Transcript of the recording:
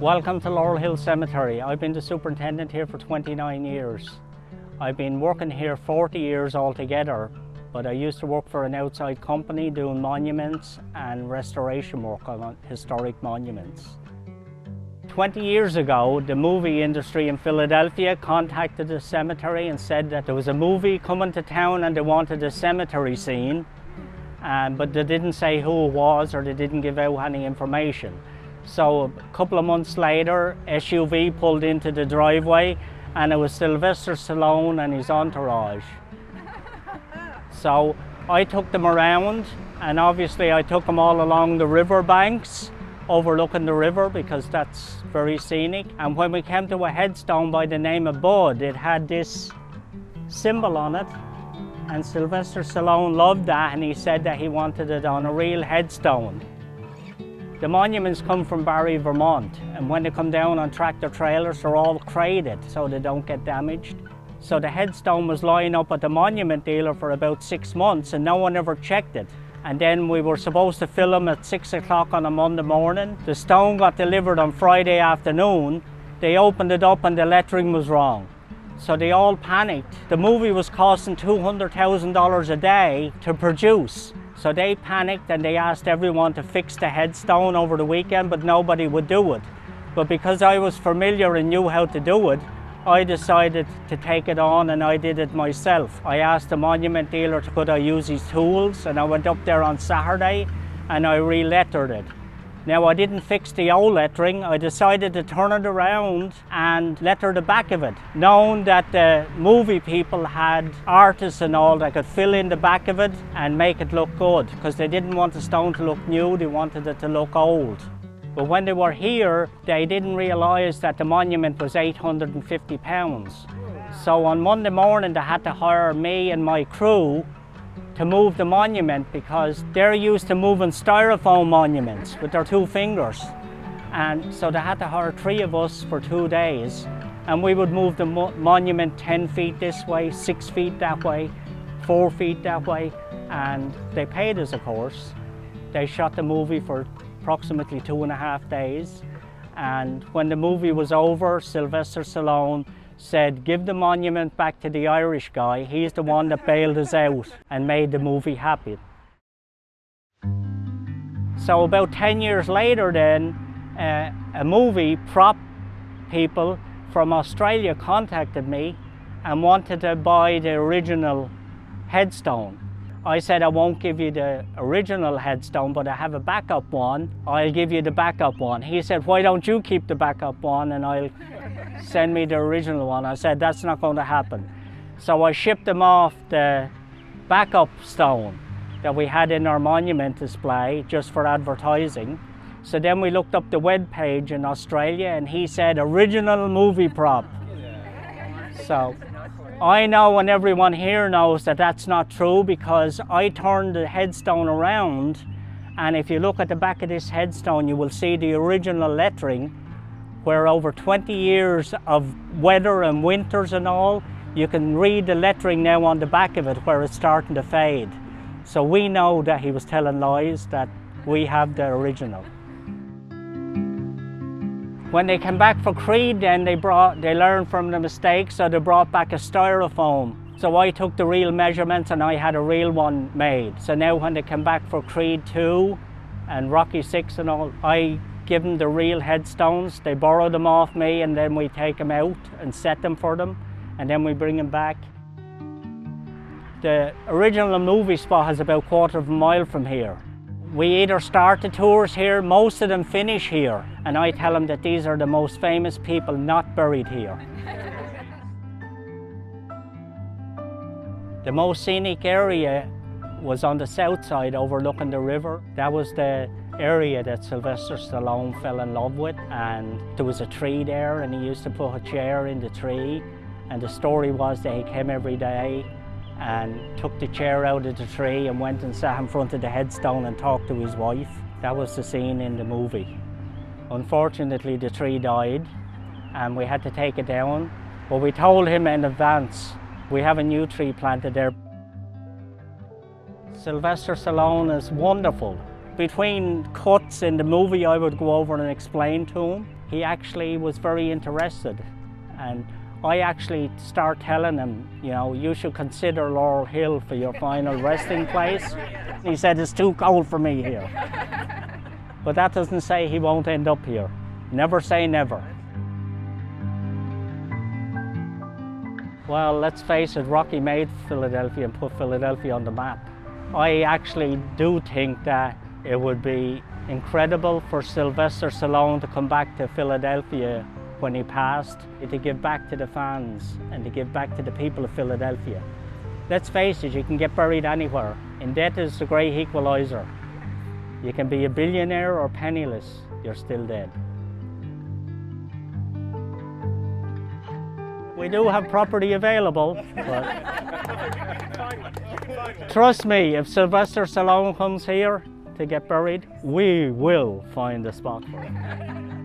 Welcome to Laurel Hill Cemetery. I've been the superintendent here for 29 years. I've been working here 40 years altogether, but I used to work for an outside company doing monuments and restoration work on historic monuments. 20 years ago, the movie industry in Philadelphia contacted the cemetery and said that there was a movie coming to town and they wanted a cemetery scene, but they didn't say who it was or they didn't give out any information. So a couple of months later, SUV pulled into the driveway and it was Sylvester Stallone and his entourage. So I took them around, and obviously I took them all along the river banks, overlooking the river because that's very scenic. And when we came to a headstone by the name of Bud, it had this symbol on it, and Sylvester Stallone loved that, and he said that he wanted it on a real headstone. The monuments come from Barrie, Vermont, and when they come down on tractor trailers, they're all crated so they don't get damaged. So the headstone was lying up at the monument dealer for about 6 months and no one ever checked it. And then we were supposed to fill them at 6 o'clock on a Monday morning. The stone got delivered on Friday afternoon. They opened it up and the lettering was wrong. So they all panicked. The movie was costing $200,000 a day to produce. So they panicked and they asked everyone to fix the headstone over the weekend, but nobody would do it. But because I was familiar and knew how to do it, I decided to take it on and I did it myself. I asked the monument dealer could I use his tools, and I went up there on Saturday and I re-lettered it. Now I didn't fix the old lettering, I decided to turn it around and letter the back of it, knowing that the movie people had artists and all that could fill in the back of it and make it look good, because they didn't want the stone to look new, they wanted it to look old. But when they were here, they didn't realise that the monument was 850 pounds. So on Monday morning they had to hire me and my crew to move the monument, because they're used to moving styrofoam monuments with their 2 fingers. And so they had to hire 3 of us for 2 days, and we would move the monument 10 feet this way, 6 feet that way, 4 feet that way, and they paid us, of course. They shot the movie for approximately 2.5 days, and when the movie was over, Sylvester Stallone said, give the monument back to the Irish guy, he's the one that bailed us out and made the movie happen. So about 10 years later then, a movie prop people from Australia contacted me and wanted to buy the original headstone. I said, I won't give you the original headstone, but I have a backup one. I'll give you the backup one. He said, why don't you keep the backup one and I'll send me the original one. I said, that's not going to happen. So I shipped them off the backup stone that we had in our monument display just for advertising. So then we looked up the web page in Australia and he said, original movie prop. So I know, and everyone here knows, that that's not true, because I turned the headstone around, and if you look at the back of this headstone you will see the original lettering, where over 20 years of weather and winters and all, you can read the lettering now on the back of it where it's starting to fade. So we know that he was telling lies, that we have the original. When they came back for Creed, then they learned from the mistake, so they brought back a styrofoam. So I took the real measurements and I had a real one made. So now when they come back for Creed 2 and Rocky 6 and all, I give them the real headstones. They borrow them off me and then we take them out and set them for them, and then we bring them back. The original movie spot is about 1/4 mile from here. We either start the tours here, most of them finish here, and I tell them that these are the most famous people not buried here. The most scenic area was on the south side overlooking the river. That was the area that Sylvester Stallone fell in love with, and there was a tree there and he used to put a chair in the tree, and the story was that he came every day and took the chair out of the tree and went and sat in front of the headstone and talked to his wife. That was the scene in the movie. Unfortunately, the tree died and we had to take it down, but we told him in advance. We have a new tree planted there. Sylvester Stallone is wonderful. Between cuts in the movie, I would go over and explain to him. he actually was very interested. And I actually start telling him, you know, you should consider Laurel Hill for your final resting place. He said, it's too cold for me here. But that doesn't say he won't end up here. Never say never. Well, let's face it, Rocky made Philadelphia and put Philadelphia on the map. I actually do think that it would be incredible for Sylvester Stallone to come back to Philadelphia when he passed, to give back to the fans and to give back to the people of Philadelphia. Let's face it, you can get buried anywhere, and death is the great equalizer. You can be a billionaire or penniless, you're still dead. We do have property available, but trust me, if Sylvester Stallone comes here to get buried, we will find a spot for him.